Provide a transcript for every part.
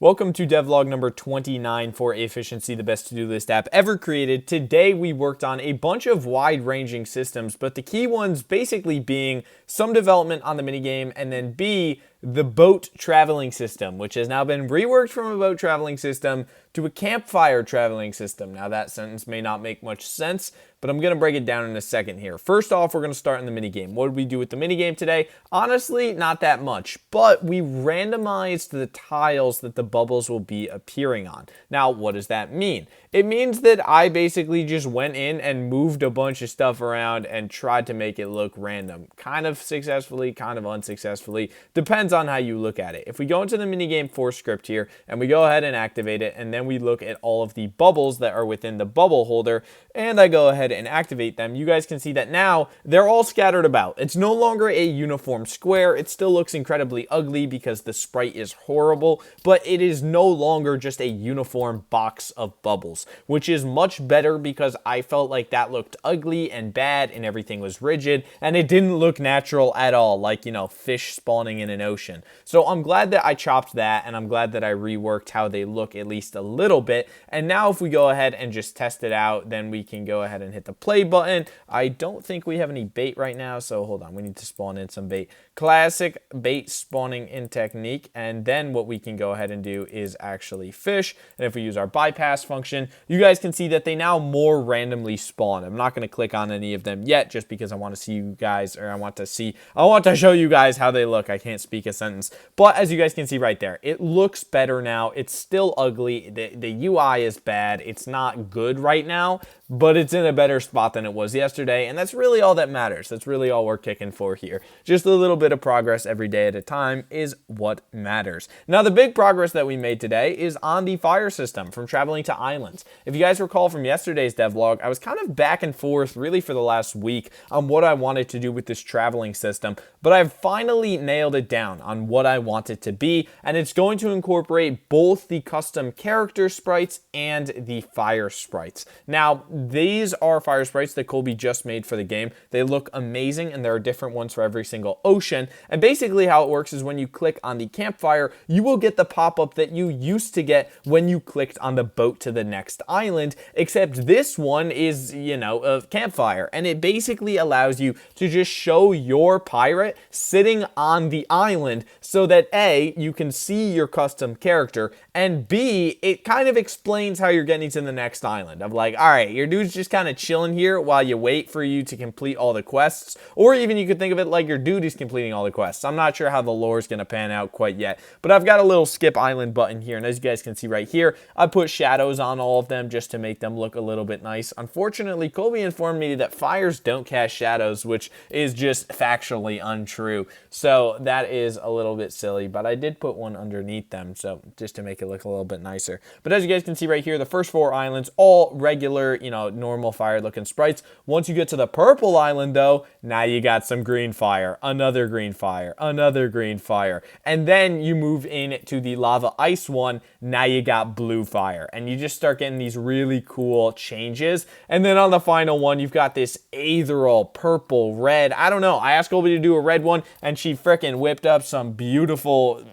Welcome to devlog number 29 for Efficiency, the best to-do list app ever created. Today we worked on a bunch of wide-ranging systems, but the key ones basically being some development on the minigame, and then B, the boat traveling system, which has now been reworked from a boat traveling system to a campfire traveling system. Now that sentence may not make much sense, but I'm going to break it down in a second here. First off, we're going to start in the minigame. What did we do with the minigame today? Honestly, not that much, but we randomized the tiles that the bubbles will be appearing on. Now, what does that mean? It means that I basically just went in and moved a bunch of stuff around and tried to make it look random. Kind of successfully, kind of unsuccessfully. Depends on how you look at it. If we go into the minigame for script here and we go ahead and activate it, and then we look at all of the bubbles that are within the bubble holder, and I go ahead and activate them, you guys can see that now they're all scattered about. It's no longer a uniform square. It still looks incredibly ugly because the sprite is horrible, but it is no longer just a uniform box of bubbles, which is much better because I felt like that looked ugly and bad and everything was rigid and it didn't look natural at all, like, you know, fish spawning in an ocean. So I'm glad that I chopped that, and I'm glad that I reworked how they look at least a little bit. And now if we go ahead and just test it out, then we can go ahead and hit the play button. I don't think we have any bait right now, so hold on, we need to spawn in some bait. Classic bait spawning in technique, and then what we can go ahead and do is actually fish. And if we use our bypass function, you guys can see that they now more randomly spawn. I'm not going to click on any of them yet just because I want to see you guys, or I want to show you guys how they look. I can't speak a sentence, but as you guys can see right there, it looks better now. It's still ugly. The UI is bad. It's not good right now, but it's in a better spot than it was yesterday, and that's really all that matters. That's really all we're kicking for here. Just a little bit of progress every day at a time is what matters. Now, the big progress that we made today is on the fire system from traveling to islands. If you guys recall from yesterday's devlog, I was kind of back and forth really for the last week on what I wanted to do with this traveling system, but I've finally nailed it down on what I want it to be, and it's going to incorporate both the custom character sprites and the fire sprites. Now, these are fire sprites that Colby just made for the game. They look amazing, and there are different ones for every single ocean. And basically how it works is when you click on the campfire, you will get the pop-up that you used to get when you clicked on the boat to the next island, except this one is, you know, a campfire. And it basically allows you to just show your pirate sitting on the island so that A, you can see your custom character, and B, it kind of explains how you're getting to the next island. Of like, all right, your dude's just kind of chilling here while you wait for you to complete all the quests, or even you could think of it like your dude is completing all the quests. I'm not sure how the lore is going to pan out quite yet, but I've got a little skip island button here, and as you guys can see right here, I put shadows on all of them just to make them look a little bit nice. Unfortunately, Colby informed me that fires don't cast shadows, which is just factually untrue, so that is a little bit silly, but I did put one underneath them, so just to make it look a little bit nicer. But as you guys can see right here, the first 4 islands, all regular, you know, normal fire looking sprites. Once you get to the purple island though, now you got some green fire, another green fire, another green fire, and then you move in to the lava ice one, now you got blue fire, and you just start getting these really cool changes. And then on the final one, you've got this ethereal purple red. I don't know, I asked Colby to do a red one and she freaking whipped up some beautiful,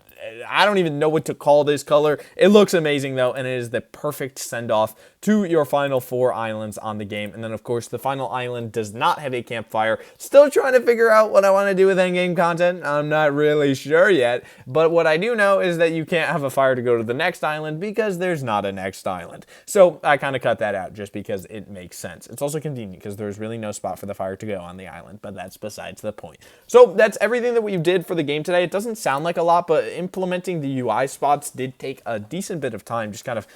I don't even know what to call this color. It looks amazing though, and it is the perfect send-off to your final 4 islands on the game. And then of course the final island does not have a campfire. Still trying to figure out what I want to do with endgame content. I'm not really sure yet, but what I do know is that you can't have a fire to go to the next island because there's not a next island. So I kind of cut that out just because it makes sense. It's also convenient because there's really no spot for the fire to go on the island, but that's besides the point. So that's everything that we did for the game today. It doesn't sound like a lot, but implementing the UI spots did take a decent bit of time, just kind of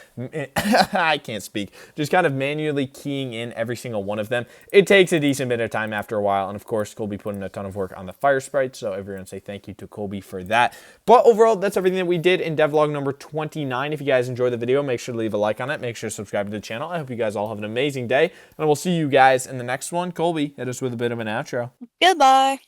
I can't speak, just kind of manually keying in every single one of them. It takes a decent bit of time after a while, and of course Colby put in a ton of work on the fire sprites, so everyone say thank you to Colby for that. But overall, that's everything that we did in devlog number 29. If you guys enjoyed the video, make sure to leave a like on it, make sure to subscribe to the channel. I hope you guys all have an amazing day, and we'll see you guys in the next one. Colby, hit us with a bit of an outro. Goodbye.